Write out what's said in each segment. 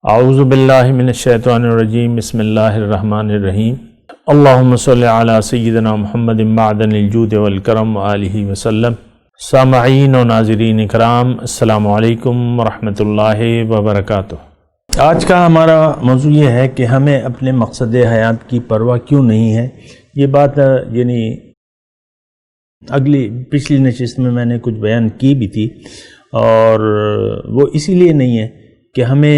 اعوذ باللہ من الشیطان الرجیم بسم اللہ الرحمن الرحیم اللہم صلی علی سیدنا محمد معدن الجود والکرم وآلہ وسلم۔ سامعین و ناظرین اکرام، السلام علیکم ورحمۃ اللہ وبرکاتہ۔ آج کا ہمارا موضوع یہ ہے کہ ہمیں اپنے مقصد حیات کی پرواہ کیوں نہیں ہے۔ یہ بات پچھلی نشست میں میں نے کچھ بیان کی بھی تھی، اور وہ اسی لیے نہیں ہے کہ ہمیں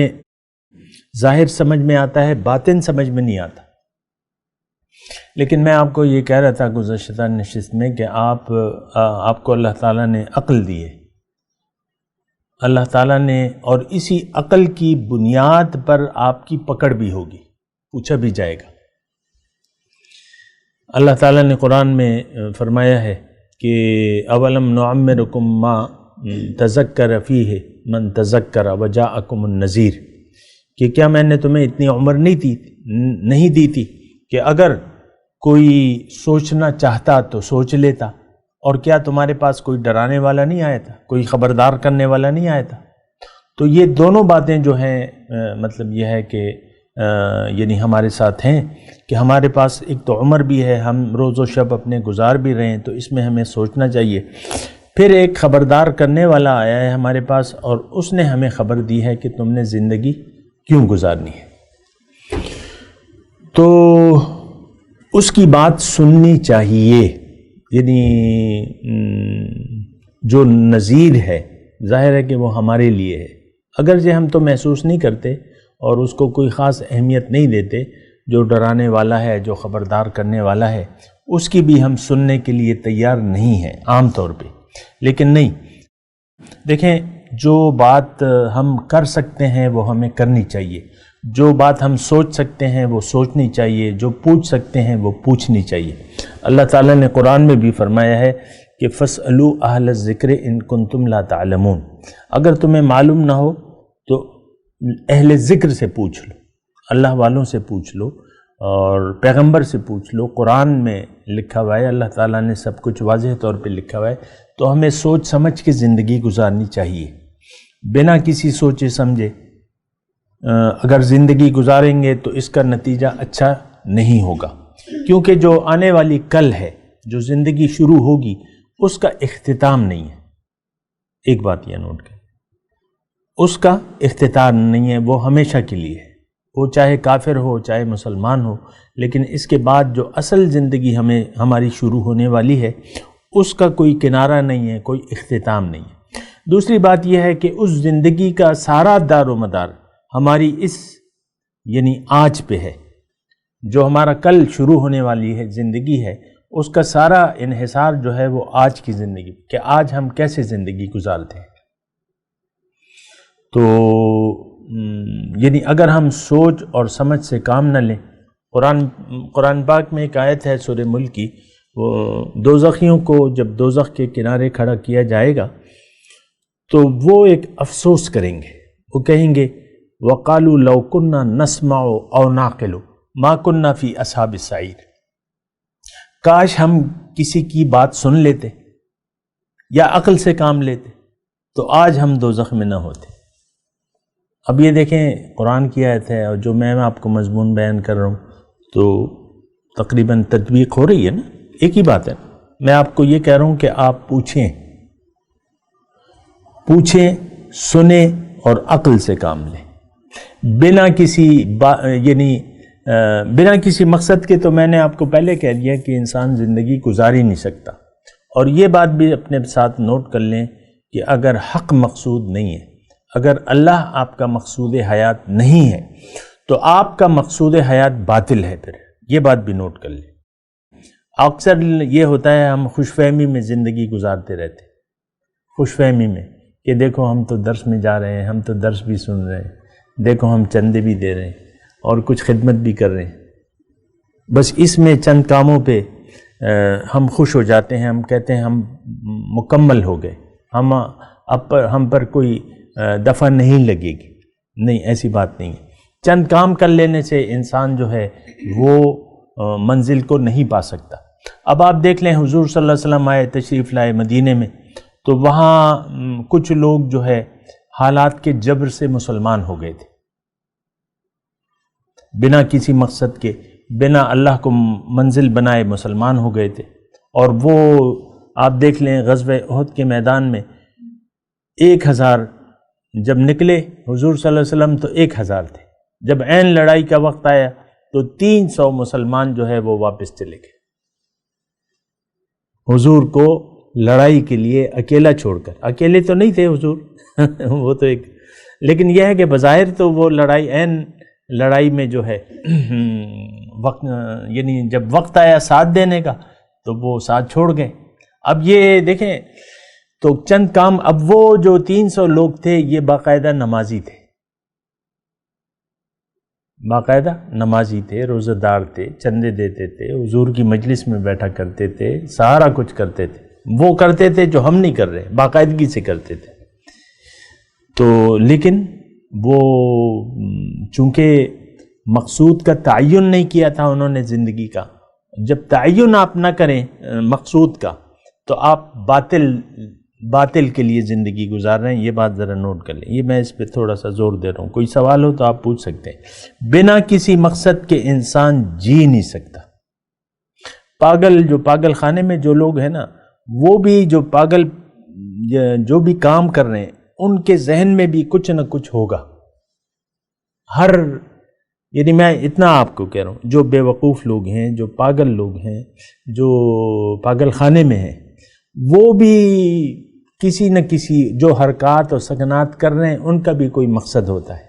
ظاہر سمجھ میں آتا ہے، باطن سمجھ میں نہیں آتا۔ لیکن میں آپ کو یہ کہہ رہا تھا گزشتہ نشست میں کہ آپ کو اللہ تعالیٰ نے عقل دی ہے، اللہ تعالیٰ نے، اور اسی عقل کی بنیاد پر آپ کی پکڑ بھی ہوگی، پوچھا بھی جائے گا۔ اللہ تعالیٰ نے قرآن میں فرمایا ہے کہ اولم نعمرکم ما تذکر فیہ من تذکر وجاءکم النذیر، کہ کیا میں نے تمہیں اتنی عمر نہیں دی تھی کہ اگر کوئی سوچنا چاہتا تو سوچ لیتا، اور کیا تمہارے پاس کوئی ڈرانے والا نہیں آیا تھا، کوئی خبردار کرنے والا نہیں آیا تھا۔ تو یہ دونوں باتیں جو ہیں، مطلب یہ ہے کہ ہمارے ساتھ ہیں کہ ہمارے پاس ایک تو عمر بھی ہے، ہم روز و شب اپنے گزار بھی رہے ہیں، تو اس میں ہمیں سوچنا چاہیے۔ پھر ایک خبردار کرنے والا آیا ہے ہمارے پاس، اور اس نے ہمیں خبر دی ہے کہ تم نے زندگی کیوں گزارنی ہے، تو اس کی بات سننی چاہیے۔ جو نذیر ہے، ظاہر ہے کہ وہ ہمارے لیے ہے، اگرچہ ہم تو محسوس نہیں کرتے اور اس کو کوئی خاص اہمیت نہیں دیتے۔ جو ڈرانے والا ہے، جو خبردار کرنے والا ہے، اس کی بھی ہم سننے کے لیے تیار نہیں ہیں عام طور پہ۔ لیکن نہیں، دیکھیں، جو بات ہم کر سکتے ہیں وہ ہمیں کرنی چاہیے، جو بات ہم سوچ سکتے ہیں وہ سوچنی چاہیے، جو پوچھ سکتے ہیں وہ پوچھنی چاہیے۔ اللہ تعالیٰ نے قرآن میں بھی فرمایا ہے کہ فَاسْأَلُوا أَهْلَ الذِّكْرِ إِن كُنتُمْ لَا تَعْلَمُونَ، اگر تمہیں معلوم نہ ہو تو اہل ذکر سے پوچھ لو، اللہ والوں سے پوچھ لو، اور پیغمبر سے پوچھ لو۔ قرآن میں لکھا ہوا ہے، اللہ تعالیٰ نے سب کچھ واضح طور پہ لکھا ہوا ہے، تو ہمیں سوچ سمجھ کے زندگی گزارنی چاہیے، بنا کسی سوچے سمجھے۔ اگر زندگی گزاریں گے تو اس کا نتیجہ اچھا نہیں ہوگا، کیونکہ جو آنے والی کل ہے، جو زندگی شروع ہوگی، اس کا اختتام نہیں ہے۔ ایک بات یہ نوٹ کریں، اس کا اختتام نہیں ہے، وہ ہمیشہ کے لیے ہے، وہ چاہے کافر ہو چاہے مسلمان ہو۔ لیکن اس کے بعد جو اصل زندگی ہماری شروع ہونے والی ہے، اس کا کوئی کنارہ نہیں ہے، کوئی اختتام نہیں ہے۔ دوسری بات یہ ہے کہ اس زندگی کا سارا دار و مدار ہماری اس آج پہ ہے۔ جو ہمارا کل شروع ہونے والی ہے زندگی ہے، اس کا سارا انحصار جو ہے وہ آج کی زندگی، کہ آج ہم کیسے زندگی گزارتے ہیں۔ تو اگر ہم سوچ اور سمجھ سے کام نہ لیں، قرآن پاک میں ایک آیت ہے سورہ ملک کی، وہ دوزخیوں کو جب دوزخ کے کنارے کھڑا کیا جائے گا تو وہ ایک افسوس کریں گے، وہ کہیں گے وَقَالُوا لَوْ كُنَّا نَسْمَعُ أَوْ نَعْقِلُ مَا كُنَّا فِي أَصْحَابِ السَّعِيرِ، کاش ہم کسی کی بات سن لیتے یا عقل سے کام لیتے تو آج ہم دوزخ میں نہ ہوتے۔ اب یہ دیکھیں، قرآن کی آیت ہے، اور جو میں آپ کو مضمون بیان کر رہا ہوں تو تقریباً تطبیق ہو رہی ہے نا، ایک ہی بات ہے۔ میں آپ کو یہ کہہ رہا ہوں کہ آپ پوچھیں، سنیں اور عقل سے کام لیں، بنا کسی مقصد کے۔ تو میں نے آپ کو پہلے کہہ دیا کہ انسان زندگی گزار ہی نہیں سکتا۔ اور یہ بات بھی اپنے ساتھ نوٹ کر لیں کہ اگر حق مقصود نہیں ہے، اگر اللہ آپ کا مقصود حیات نہیں ہے، تو آپ کا مقصود حیات باطل ہے۔ پھر یہ بات بھی نوٹ کر لیں۔ اکثر یہ ہوتا ہے، ہم خوش فہمی میں زندگی گزارتے رہتے، خوش فہمی میں کہ دیکھو ہم تو درس میں جا رہے ہیں، ہم تو درس بھی سن رہے ہیں، دیکھو ہم چندے بھی دے رہے ہیں اور کچھ خدمت بھی کر رہے ہیں۔ بس اس میں چند کاموں پہ ہم خوش ہو جاتے ہیں، ہم کہتے ہیں ہم مکمل ہو گئے، ہم پر کوئی دفعہ نہیں لگے گی۔ نہیں، ایسی بات نہیں ہے۔ چند کام کر لینے سے انسان جو ہے وہ منزل کو نہیں پا سکتا۔ اب آپ دیکھ لیں، حضور صلی اللہ علیہ وسلم آئے، تشریف لائے مدینے میں، تو وہاں کچھ لوگ جو ہے حالات کے جبر سے مسلمان ہو گئے تھے، بنا کسی مقصد کے، بنا اللہ کو منزل بنائے مسلمان ہو گئے تھے۔ اور وہ آپ دیکھ لیں غزوہ احد کے میدان میں 1000 جب نکلے حضور صلی اللہ علیہ وسلم تو 1000 تھے، جب عین لڑائی کا وقت آیا تو 300 مسلمان جو ہے وہ واپس چلے گئے، حضور کو لڑائی کے لیے اکیلا چھوڑ کر۔ اکیلے تو نہیں تھے حضور وہ تو ایک، لیکن یہ ہے کہ بظاہر تو وہ لڑائی عین لڑائی میں جو ہے وقت، یعنی جب وقت آیا ساتھ دینے کا تو وہ ساتھ چھوڑ گئے۔ اب یہ دیکھیں تو چند کام، اب وہ جو 300 لوگ تھے یہ باقاعدہ نمازی تھے، باقاعدہ نمازی تھے، روزہ دار تھے، چندے دیتے تھے، حضور کی مجلس میں بیٹھا کرتے تھے، سارا کچھ کرتے تھے، وہ کرتے تھے جو ہم نہیں کر رہے، باقاعدگی سے کرتے تھے۔ تو لیکن وہ چونکہ مقصود کا تعین نہیں کیا تھا انہوں نے زندگی کا، جب تعین آپ نہ کریں مقصود کا تو آپ باطل کے لیے زندگی گزار رہے ہیں، یہ بات ذرا نوٹ کر لیں، یہ میں اس پہ تھوڑا سا زور دے رہا ہوں، کوئی سوال ہو تو آپ پوچھ سکتے ہیں۔ بنا کسی مقصد کے انسان جی نہیں سکتا۔ پاگل خانے میں جو لوگ ہیں نا، وہ بھی جو بھی کام کر رہے ہیں ان کے ذہن میں بھی کچھ نہ کچھ ہوگا، یعنی میں اتنا آپ کو کہہ رہا ہوں، جو بے وقوف لوگ ہیں، جو پاگل لوگ ہیں، جو پاگل خانے میں ہیں، وہ بھی کسی نہ کسی جو حرکات اور سکنات کر رہے ہیں ان کا بھی کوئی مقصد ہوتا ہے۔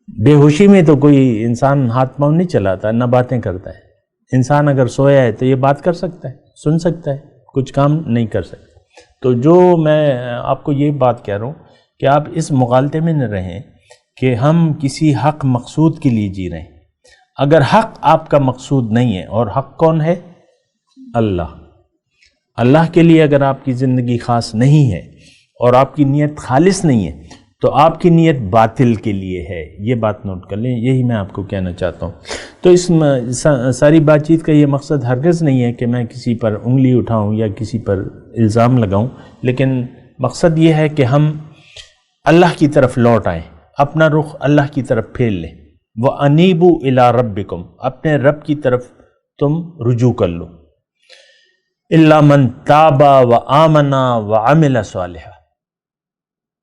بے ہوشی میں تو کوئی انسان ہاتھ پاؤں نہیں چلاتا، نہ باتیں کرتا ہے۔ انسان اگر سویا ہے تو یہ بات کر سکتا ہے، سن سکتا ہے، کچھ کام نہیں کر سکتا۔ تو جو میں آپ کو یہ بات کہہ رہا ہوں کہ آپ اس مغالطے میں نہ رہیں کہ ہم کسی حق مقصود کے لیے جی رہے ہیں۔ اگر حق آپ کا مقصود نہیں ہے، اور حق کون ہے؟ اللہ کے لیے اگر آپ کی زندگی خاص نہیں ہے اور آپ کی نیت خالص نہیں ہے تو آپ کی نیت باطل کے لیے ہے، یہ بات نوٹ کر لیں، یہی میں آپ کو کہنا چاہتا ہوں۔ تو اس ساری بات چیت کا یہ مقصد ہرگز نہیں ہے کہ میں کسی پر انگلی اٹھاؤں یا کسی پر الزام لگاؤں، لیکن مقصد یہ ہے کہ ہم اللہ کی طرف لوٹ آئیں، اپنا رخ اللہ کی طرف پھیر لیں۔ وَأَنِيبُوا إِلَىٰ رَبِّكُمْ، اپنے رب کی طرف تم رجوع کر لو۔ إِلَّا مَن تَابَ وَآمَنَ وَعَمِلَ صَالِحًا۔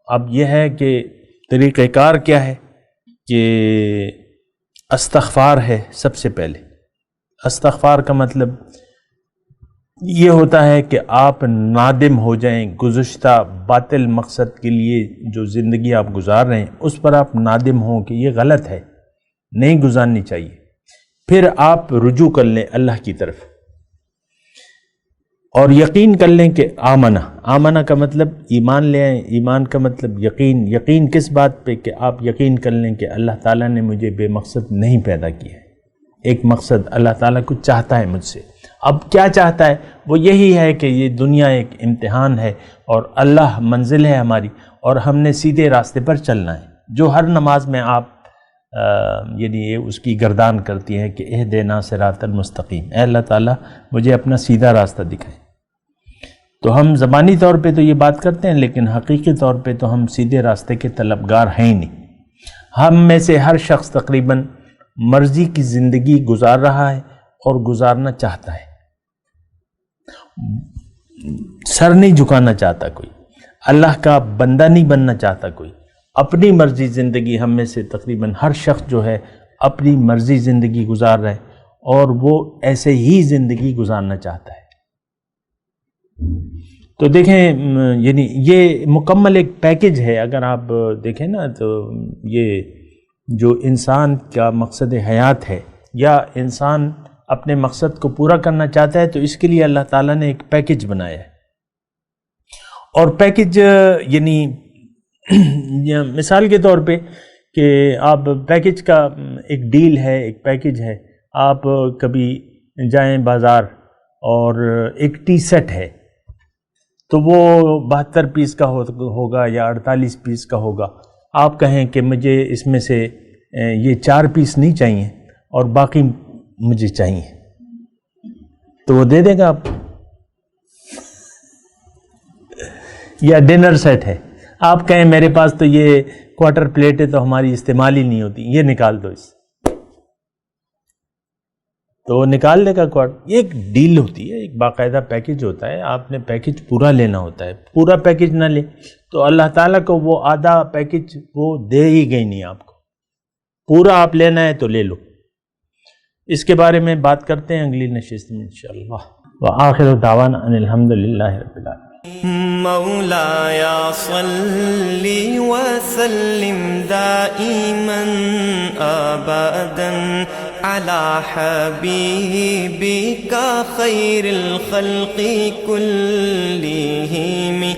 اب یہ ہے کہ طریقہ کار کیا ہے کہ استغفار ہے سب سے پہلے۔ استغفار کا مطلب یہ ہوتا ہے کہ آپ نادم ہو جائیں گزشتہ باطل مقصد کے لیے جو زندگی آپ گزار رہے ہیں اس پر آپ نادم ہوں کہ یہ غلط ہے، نہیں گزارنی چاہیے، پھر آپ رجوع کر لیں اللہ کی طرف اور یقین کر لیں کہ آمنہ کا مطلب ایمان لے آئیں، ایمان کا مطلب یقین کس بات پہ؟ کہ آپ یقین کر لیں کہ اللہ تعالیٰ نے مجھے بے مقصد نہیں پیدا کیا ہے، ایک مقصد اللہ تعالیٰ کچھ چاہتا ہے مجھ سے۔ اب کیا چاہتا ہے؟ وہ یہی ہے کہ یہ دنیا ایک امتحان ہے اور اللہ منزل ہے ہماری، اور ہم نے سیدھے راستے پر چلنا ہے، جو ہر نماز میں آپ یعنی اس کی گردان کرتی ہیں کہ اہدنا صراط المستقیم، اے اللہ تعالیٰ مجھے اپنا سیدھا راستہ دکھائیں۔ تو ہم زبانی طور پہ تو یہ بات کرتے ہیں، لیکن حقیقی طور پہ تو ہم سیدھے راستے کے طلبگار ہیں ہی نہیں۔ ہم میں سے ہر شخص تقریباً مرضی کی زندگی گزار رہا ہے اور گزارنا چاہتا ہے، سر نہیں جھکانا چاہتا کوئی، اللہ کا بندہ نہیں بننا چاہتا کوئی، اپنی مرضی زندگی ہم میں سے تقریباً ہر شخص جو ہے اپنی مرضی زندگی گزار رہا ہے اور وہ ایسے ہی زندگی گزارنا چاہتا ہے۔ تو دیکھیں یعنی یہ مکمل ایک پیکج ہے، اگر آپ دیکھیں نا تو یہ جو انسان کا مقصد حیات ہے یا انسان اپنے مقصد کو پورا کرنا چاہتا ہے تو اس کے لیے اللہ تعالیٰ نے ایک پیکج بنایا ہے، اور پیکج یعنی مثال کے طور پہ کہ آپ پیکج کا ایک ڈیل ہے، ایک پیکج ہے، آپ کبھی جائیں بازار اور ایک ٹی سیٹ ہے تو وہ 72 پیس کا ہوگا یا 48 پیس کا ہوگا، آپ کہیں کہ مجھے اس میں سے یہ 4 پیس نہیں چاہیے اور باقی مجھے چاہیے، تو وہ دے دے گا آپ۔ یا ڈنر سیٹ ہے، آپ کہیں میرے پاس تو یہ کوارٹر پلیٹیں تو ہماری استعمال ہی نہیں ہوتی، یہ نکال دو اس سے، تو نکال لے گا کوارٹر۔ یہ ایک ڈیل ہوتی ہے، ایک باقاعدہ پیکج ہوتا ہے، آپ نے پیکج پورا لینا ہوتا ہے، پورا پیکج نہ لے تو اللہ تعالیٰ کو وہ آدھا پیکج وہ دے ہی گئی نہیں، آپ کو پورا آپ لینا ہے تو لے لو۔ اس کے بارے میں بات کرتے ہیں اگلی نشست میں انشاءاللہ۔ وآخر دعوانا ان الحمدللہ رب العالمین۔ مولاي صل وسلم دائما ابدا على حبيبك خير الخلق كلهم